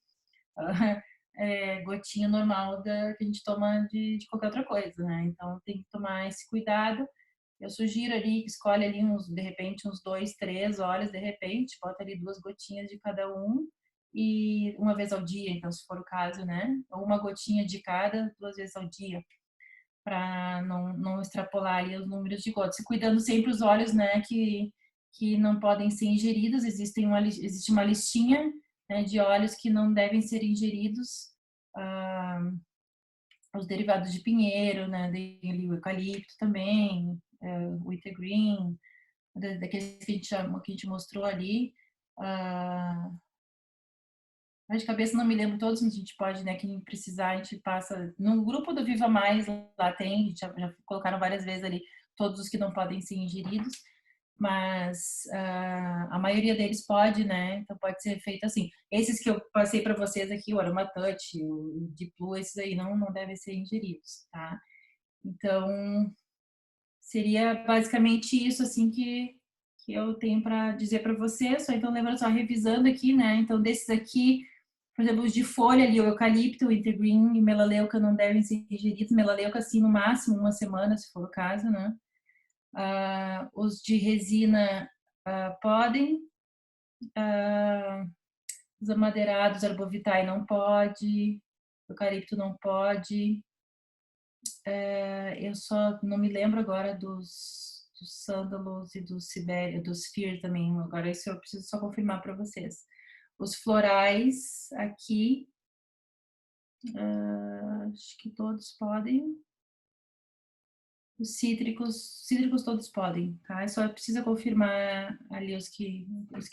gotinha normal que a gente toma de qualquer outra coisa, né? Então tem que tomar esse cuidado. Eu sugiro ali que escolhe ali de repente uns 2, 3 óleos, de repente, bota ali 2 gotinhas de cada um e uma vez ao dia, então se for o caso, né? Ou uma gotinha de cada 2 vezes ao dia, para não extrapolar ali os números de gotas. E cuidando sempre os óleos, né, que não podem ser ingeridos, existe uma listinha, né, de óleos que não devem ser ingeridos, os derivados de pinheiro, né, o eucalipto também, o wintergreen, daqueles que a gente mostrou ali. De cabeça não me lembro todos, mas a gente pode, né, quem precisar, a gente passa. No grupo do Viva Mais, lá tem, já colocaram várias vezes ali todos os que não podem ser ingeridos, mas a maioria deles pode, né? Então pode ser feito assim. Esses que eu passei para vocês aqui, o Aromatouch, o Deep Blue, esses aí não devem ser ingeridos, tá? Então seria basicamente isso assim que eu tenho para dizer para vocês. Só então lembrando, só revisando aqui, né? Então desses aqui, por exemplo, os de folha ali, o eucalipto, o wintergreen e melaleuca não devem ser ingeridos. Melaleuca, assim, no máximo 1 semana, se for o caso, né? Os de resina podem. Os amadeirados, arbovitae não pode. Eucalipto não pode. Eu só não me lembro agora dos sândalos e dos sibéria, dos fir também. Agora isso eu preciso só confirmar para vocês. Os florais aqui, acho que todos podem. Os cítricos todos podem, tá? Só precisa confirmar ali os que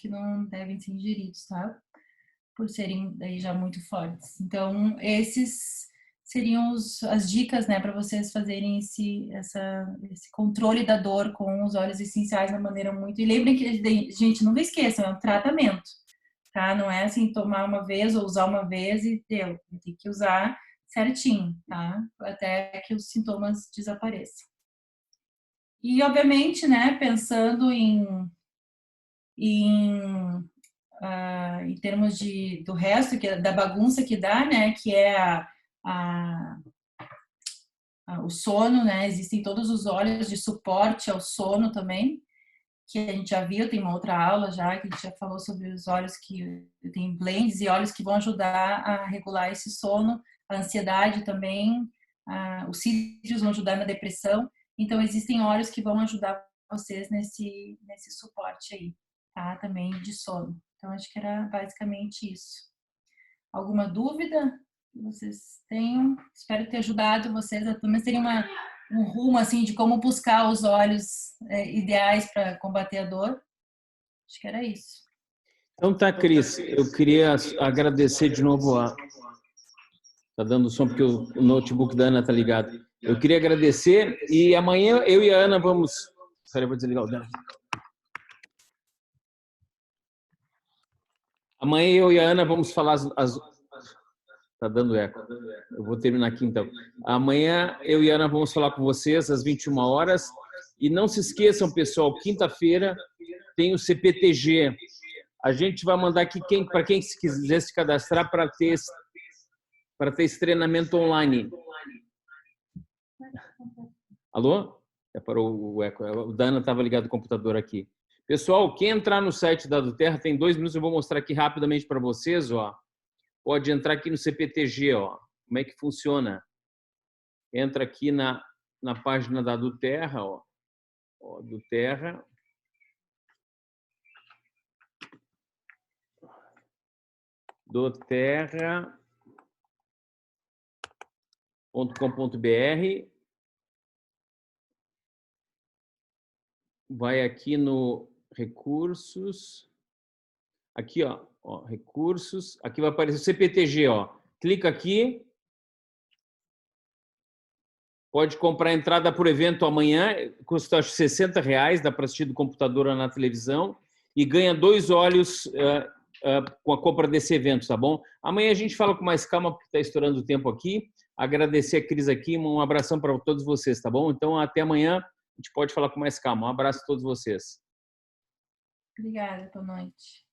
não devem ser ingeridos, tá? Por serem aí já muito fortes. Então, esses seriam as dicas, né, para vocês fazerem esse controle da dor com os óleos essenciais de uma maneira muito... E lembrem que, gente, nunca esqueçam, é um tratamento, tá? Não é assim, tomar uma vez ou usar uma vez e deu. Tem que usar certinho, tá? Até que os sintomas desapareçam. E, obviamente, né, pensando em termos do resto, da bagunça que dá, né, que é o sono, né, existem todos os óleos de suporte ao sono também, que a gente já viu, tem uma outra aula já, que a gente já falou sobre os óleos que tem blends e óleos que vão ajudar a regular esse sono, a ansiedade também, os cítrios vão ajudar na depressão, então existem óleos que vão ajudar vocês nesse suporte aí, tá, também de sono. Então acho que era basicamente isso. Alguma dúvida que vocês tenham? Espero ter ajudado vocês a também terem um rumo assim de como buscar os óleos ideais para combater a dor. Acho que era isso. Então tá, Cris, eu queria agradecer de novo Tá dando som porque o notebook da Ana tá ligado. Eu queria agradecer e amanhã eu e a Ana vamos... Espera, eu vou desligar o dela. Amanhã eu e a Ana vamos falar Tá dando eco. Eu vou terminar aqui então. Amanhã eu e a Ana vamos falar com vocês às 21 horas. E não se esqueçam, pessoal, quinta-feira tem o CPTG. A gente vai mandar aqui para quem quiser se cadastrar para ter esse treinamento online. Alô? Já parou o eco. O Dana estava ligado ao computador aqui. Pessoal, quem entrar no site da Duterra, tem 2 minutos, eu vou mostrar aqui rapidamente para vocês, ó. Pode entrar aqui no CPTG, ó. Como é que funciona? Entra aqui na página da Duterra, ó. Duterra. Duterra.com.br. Vai aqui no recursos. Aqui, ó, recursos. Aqui vai aparecer o CPTG, ó. Clica aqui. Pode comprar entrada por evento amanhã, custa acho R$60, dá para assistir do computador ou na televisão, e ganha 2 óleos com a compra desse evento, tá bom? Amanhã a gente fala com mais calma, porque está estourando o tempo aqui. Agradecer a Cris aqui, um abração para todos vocês, tá bom? Então, até amanhã, a gente pode falar com mais calma. Um abraço a todos vocês. Obrigada, boa noite.